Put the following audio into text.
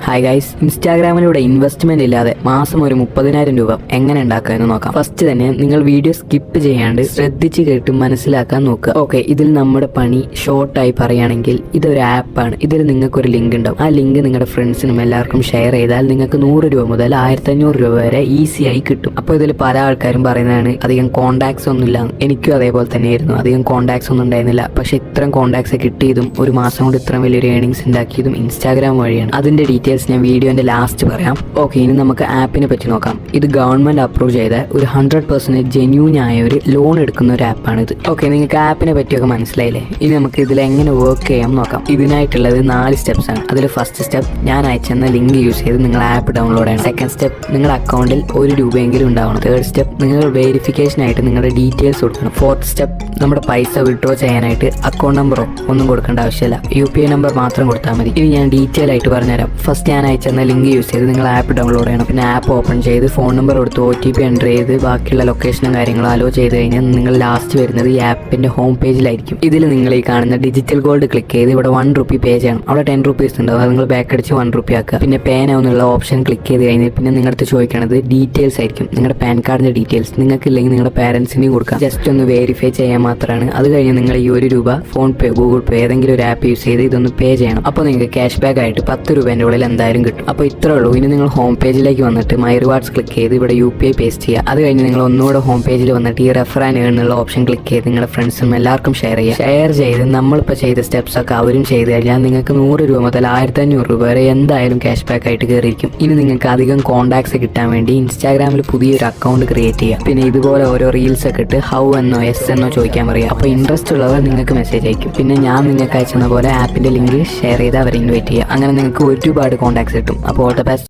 Hi guys, ഇൻസ്റ്റാഗ്രാമിലൂടെ investment ഇല്ലാതെ മാസം ഒരു 30,000 രൂപ എങ്ങനെ ഉണ്ടാക്കാമെന്ന് നോക്കാം. ഫസ്റ്റ് തന്നെ നിങ്ങൾ വീഡിയോ സ്കിപ്പ് ചെയ്യാണ്ട് ശ്രദ്ധിച്ച് കേട്ട് മനസ്സിലാക്കാൻ നോക്കുക. ഓക്കെ, ഇതിൽ നമ്മുടെ പണി ഷോർട്ടായി പറയുകയാണെങ്കിൽ ഇതൊരു ആപ്പാണ്. ഇതിൽ നിങ്ങൾക്ക് ഒരു ലിങ്ക് ഉണ്ടാവും. ആ ലിങ്ക് നിങ്ങളുടെ ഫ്രണ്ട്സിനും എല്ലാവർക്കും ഷെയർ ചെയ്താൽ നിങ്ങൾക്ക് 100 രൂപ മുതൽ 1,500 രൂപ വരെ ഈസി ആയി കിട്ടും. അപ്പോൾ ഇതിൽ പല ആൾക്കാരും പറയുന്നതാണ് അധികം കോണ്ടാക്ട്സ് ഒന്നുമില്ല. എനിക്കും അതേപോലെ തന്നെയായിരുന്നു, അധികം കോണ്ടാക്ട്സ് ഒന്നും ഉണ്ടായിരുന്നില്ല. പക്ഷെ ഇത്രയും കോണ്ടാക്ട്സ് കിട്ടിയതും ഒരു മാസം കൊണ്ട് ഇത്രയും വലിയൊരു ഏണിങ്സ് ഉണ്ടാക്കിയതും ഇൻസ്റ്റാഗ്രാം വഴിയാണ്. അതിന്റെ ഡീറ്റെയിൽസ് ഞാൻ വീഡിയോന്റെ ലാസ്റ്റ് പറയാം. ഓക്കെ, ഇനി നമുക്ക് ആപ്പിനെ പറ്റി നോക്കാം. ഇത് ഗവൺമെന്റ് അപ്രൂവ് ചെയ്ത ഒരു 100% ജെന്യൂൻ ആയ ഒരു ലോൺ എടുക്കുന്ന ഒരു ആപ്പാണ് ഇത്. ഓക്കെ, നിങ്ങൾക്ക് ആപ്പിനെ പറ്റിയൊക്കെ മനസ്സിലായില്ലേ? ഇനി നമുക്ക് ഇതിൽ എങ്ങനെ വർക്ക് ചെയ്യാം നോക്കാം. ഇതിനായിട്ടുള്ളത് 4 സ്റ്റെപ്സ് ആണ്. അതിൽ ഫസ്റ്റ് സ്റ്റെപ്പ്, ഞാൻ അയച്ചെന്ന ലിങ്ക് യൂസ് ചെയ്ത് നിങ്ങൾ ആപ്പ് ഡൗൺലോഡ് ചെയ്യണം. സെക്കൻഡ് സ്റ്റെപ്പ്, നിങ്ങളുടെ അക്കൗണ്ടിൽ 1 രൂപയെങ്കിലും ഉണ്ടാവണം. തേർഡ് സ്റ്റെപ്പ്, നിങ്ങൾ വെരിഫിക്കേഷൻ ആയിട്ട് നിങ്ങളുടെ ഡീറ്റെയിൽസ് കൊടുക്കണം. ഫോർത്ത് സ്റ്റെപ്പ്, നമ്മുടെ പൈസ വിഡ്രോ ചെയ്യാനായിട്ട് അക്കൗണ്ട് നമ്പറോ ഒന്നും കൊടുക്കേണ്ട ആവശ്യമില്ല, UPI നമ്പർ മാത്രം കൊടുത്താൽ മതി. ഇനി ഞാൻ ഡീറ്റെയിൽ ആയിട്ട് പറഞ്ഞുതരാം. ഫസ്റ്റ് ഞാൻ അയച്ചെന്ന ലിങ്ക് യൂസ് ചെയ്ത് നിങ്ങൾ ആപ്പ് ഡൗൺലോഡ് ചെയ്യണം. പിന്നെ ആപ്പ് ഓപ്പൺ ചെയ്ത് ഫോൺ നമ്പർ കൊടുത്ത് OTP എൻ്റർ ചെയ്ത് ബാക്കിയുള്ള ലൊക്കേഷനും കാര്യങ്ങളും അലോ ചെയ്ത് കഴിഞ്ഞാൽ നിങ്ങൾ ലാസ്റ്റ് വരുന്നത് ഈ ആപ്പിന്റെ ഹോം പേജിലായിരിക്കും. ഇതിൽ നിങ്ങൾ ഈ കാണുന്ന ഡിജിറ്റൽ ഗോൾഡ് ക്ലിക്ക് ചെയ്ത് ഇവിടെ 1 രൂപ പേ ചെയ്യണം. അവിടെ 10 rupees ഉണ്ടാവും, അത് നിങ്ങൾ ബാക്ക് അടിച്ച് 1 രൂപ ആക്കുക. പിന്നെ പേ നൗ എന്നുള്ള ഓപ്ഷൻ ക്ലിക്ക് ചെയ്ത് കഴിഞ്ഞാൽ പിന്നെ നിങ്ങളുടെ ചോദിക്കണത് ഡീറ്റെയിൽസ് ആയിരിക്കും. നിങ്ങളുടെ പാൻ കാർഡിന്റെ ഡീറ്റെയിൽസ്, നിങ്ങൾക്ക് ഇല്ലെങ്കിൽ നിങ്ങളുടെ പാരന്റ്സിനെയും കൊടുക്കാം. ജസ്റ്റ് ഒന്ന് വെരിഫൈ ചെയ്യാൻ മാത്രമാണ്. അത് കഴിഞ്ഞ് നിങ്ങൾ ഈ 1 രൂപ ഫോൺ പേ, ഗൂഗിൾ പേ ഏതെങ്കിലും ഒരു ആപ്പ് യൂസ് ചെയ്ത് ഇതൊന്ന് പേ ചെയ്യണം. അപ്പോൾ നിങ്ങൾക്ക് ക്യാഷ് ബാക്ക് ആയിട്ട് 10 രൂപേൻ്റെ ഉള്ളിൽ എന്തായാലും കിട്ടും. അപ്പോൾ ഇത്രേ ഉള്ളൂ. ഇനി നിങ്ങൾ ഹോം പേജിലേക്ക് വന്നിട്ട് മൈ റിവാർഡ്സ് ക്ലിക്ക് ചെയ്ത് ഇവിടെ UPI പേസ്റ്റ് ചെയ്യുക. അത് കഴിഞ്ഞ് നിങ്ങൾ ഒന്നുകൂടെ ഹോം പേജിൽ വന്നിട്ട് ഈ റെഫർ ആൻഡ് ഏൺ എന്നുള്ള ഓപ്ഷൻ ക്ലിക്ക് ചെയ്ത് നിങ്ങളുടെ ഫ്രണ്ട്സും എല്ലാവർക്കും ഷെയർ ചെയ്യുക. ഷെയർ ചെയ്ത് നമ്മളിപ്പോൾ ചെയ്ത സ്റ്റെപ്സ് ഒക്കെ അവരും ചെയ്ത് കഴിഞ്ഞാൽ നിങ്ങൾക്ക് 100 രൂപ മുതൽ 1,500 രൂപ വരെ എന്തായാലും ക്യാഷ് ബാക്ക് ആയിട്ട് കയറിയിരിക്കും. ഇനി നിങ്ങൾക്ക് അധികം കോൺടാക്ട്സ് കിട്ടാൻ വേണ്ടി ഇൻസ്റ്റാഗ്രാമിൽ പുതിയൊരു അക്കൗണ്ട് ക്രിയേറ്റ് ചെയ്യുക. പിന്നെ ഇതുപോലെ ഓരോ റീൽസ് ഒക്കെ ഇട്ട് ഹൗ എന്നോ എസ് എന്നോ ചോദിക്കാൻ പറയുക. അപ്പോൾ ഇൻട്രസ്റ്റ് ഉള്ളവർ നിങ്ങൾക്ക് മെസ്സേജ് അയക്കും. പിന്നെ ഞാൻ നിങ്ങൾക്ക് അയച്ചെന്ന പോലെ ആപ്പിന്റെ ലിങ്ക് ഷെയർ ചെയ്ത് അവരെ ഇൻവൈറ്റ് ചെയ്യുക. അങ്ങനെ നിങ്ങൾക്ക് ഒരുപാട് കോൺടാക്ട്സ് കിട്ടും. അപ്പോൾ ഓൾ ദ ബെസ്റ്റ്.